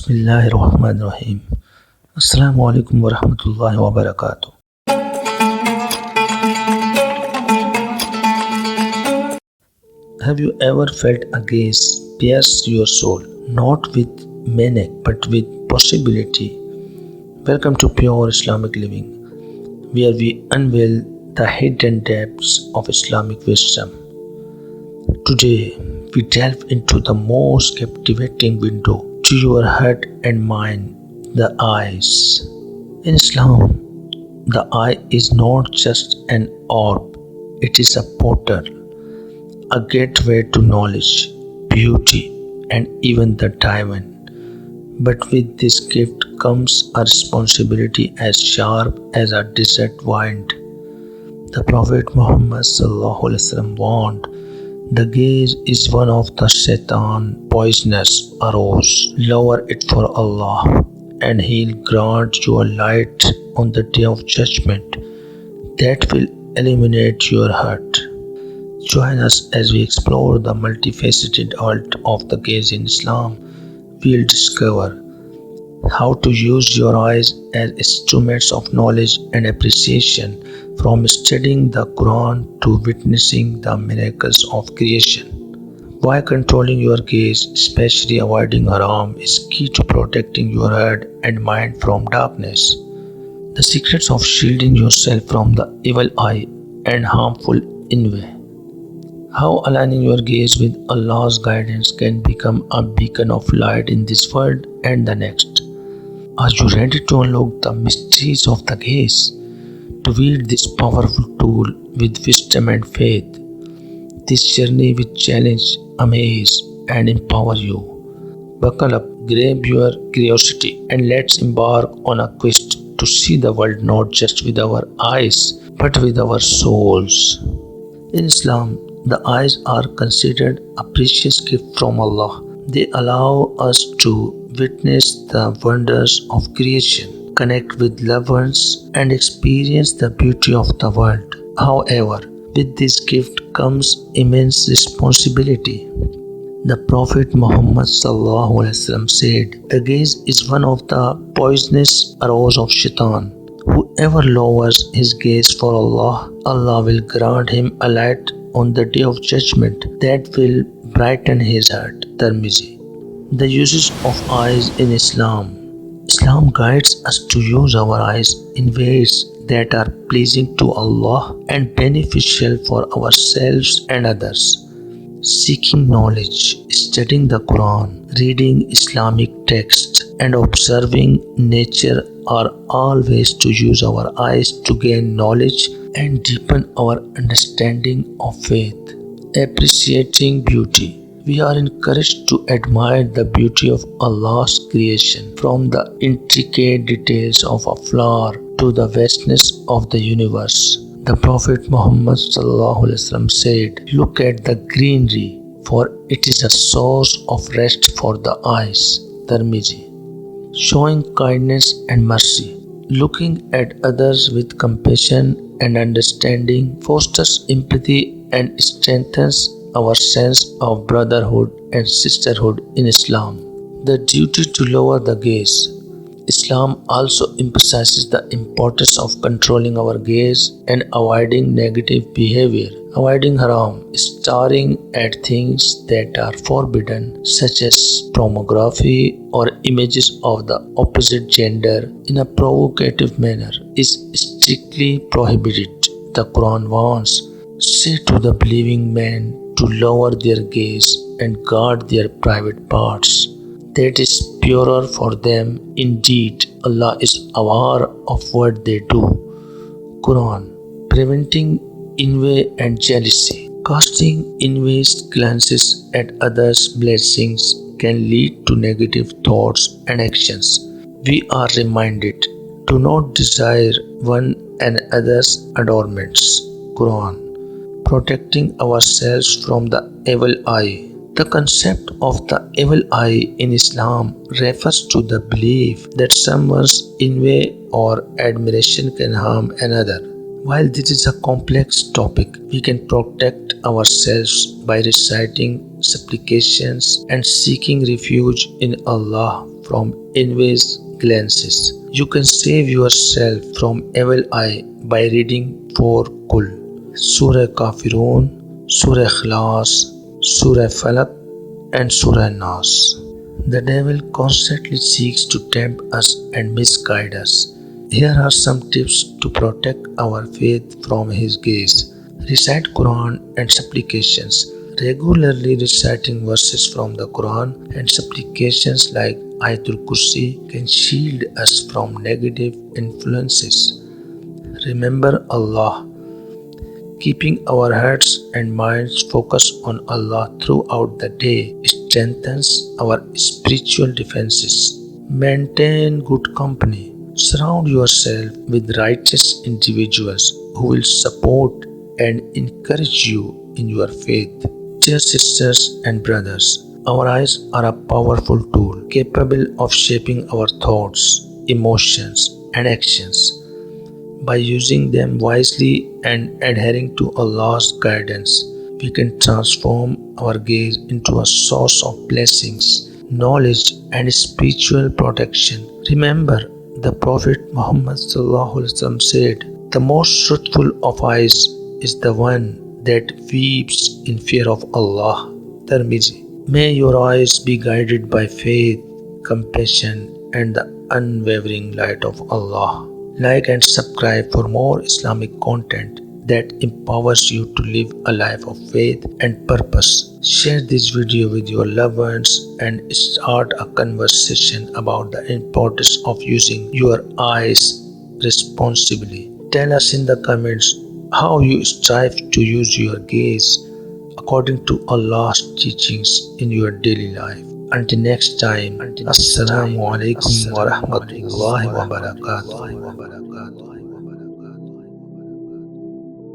Bismillahirrahmanirrahim. Assalamu alaikum wa rahmatullahi wa barakatuh. Have you ever felt a gaze pierce your soul, not with menace but with possibility? Welcome to Pure Islamic Living, where we unveil the hidden depths of Islamic wisdom. Today, we delve into the most captivating window to your heart and mind, the eyes. In Islam, the eye is not just an orb, it is a portal, a gateway to knowledge, beauty, and even the divine. But with this gift comes a responsibility as sharp as a desert wind. The Prophet Muhammad warned, the gaze is one of the Shaitan poisonous arrows. Lower it for Allah, and He'll grant you a light on the day of judgment that will illuminate your heart. Join us as we explore the multifaceted art of the gaze in Islam. We'll discover how to use your eyes as instruments of knowledge and appreciation, from studying the Quran to witnessing the miracles of creation. Why controlling your gaze, especially avoiding haram, is key to protecting your heart and mind from darkness. The secrets of shielding yourself from the evil eye and harmful envy. How aligning your gaze with Allah's guidance can become a beacon of light in this world and the next. Are you ready to unlock the mysteries of the gaze? To wield this powerful tool with wisdom and faith. This journey will challenge, amaze, and empower you. Buckle up, grab your curiosity, and let's embark on a quest to see the world not just with our eyes, but with our souls. In Islam, the eyes are considered a precious gift from Allah. They allow us to witness the wonders of creation, connect with loved ones, and experience the beauty of the world. However, with this gift comes immense responsibility. The Prophet Muhammad said, the gaze is one of the poisonous arrows of Shaitan. Whoever lowers his gaze for Allah, Allah will grant him a light on the day of judgment that will brighten his heart. Tirmidhi. The uses of eyes in Islam. Islam guides us to use our eyes in ways that are pleasing to Allah and beneficial for ourselves and others. Seeking knowledge, studying the Quran, reading Islamic texts, and observing nature are all ways to use our eyes to gain knowledge and deepen our understanding of faith. Appreciating beauty. We are encouraged to admire the beauty of Allah's creation, from the intricate details of a flower to the vastness of the universe. The Prophet Muhammad said, look at the greenery, for it is a source of rest for the eyes. Tirmidhi. Showing kindness and mercy. Looking at others with compassion and understanding fosters empathy and strengthens our sense of brotherhood and sisterhood in Islam. The duty to lower the gaze. Islam also emphasizes the importance of controlling our gaze and avoiding negative behavior. Avoiding haram, staring at things that are forbidden, such as pornography or images of the opposite gender in a provocative manner, is strictly prohibited. The Quran warns, say to the believing men to lower their gaze and guard their private parts. That is purer for them. Indeed, Allah is aware of what they do. Quran. Preventing envy and jealousy. Casting envious glances at others' blessings can lead to negative thoughts and actions. We are reminded to not desire one another's adornments. Quran. Protecting ourselves from the evil eye. The concept of the evil eye in Islam refers to the belief that someone's envy or admiration can harm another. While this is a complex topic, we can protect ourselves by reciting supplications, and seeking refuge in Allah from envious glances. You can save yourself from evil eye by reading 4 Kul, Surah Kafirun, Surah Ikhlas, Surah Falak, and Surah Nas. The devil constantly seeks to tempt us and misguide us. Here are some tips to protect our faith from his gaze. Recite Quran and supplications. Regularly reciting verses from the Quran and supplications like Ayatul Kursi can shield us from negative influences. Remember Allah. Keeping our hearts and minds focused on Allah throughout the day strengthens our spiritual defenses. Maintain good company. Surround yourself with righteous individuals who will support and encourage you in your faith. Dear sisters and brothers, our eyes are a powerful tool capable of shaping our thoughts, emotions, and actions. By using them wisely and adhering to Allah's guidance, we can transform our gaze into a source of blessings, knowledge, and spiritual protection. Remember, the Prophet Muhammad said, "The most truthful of eyes is the one that weeps in fear of Allah." Tirmizi. May your eyes be guided by faith, compassion, and the unwavering light of Allah. Like and subscribe for more Islamic content that empowers you to live a life of faith and purpose. Share this video with your loved ones and start a conversation about the importance of using your eyes responsibly. Tell us in the comments how you strive to use your gaze according to Allah's teachings in your daily life. Until next time, Assalamu alaikum wa rahmatullahi wa barakatuh.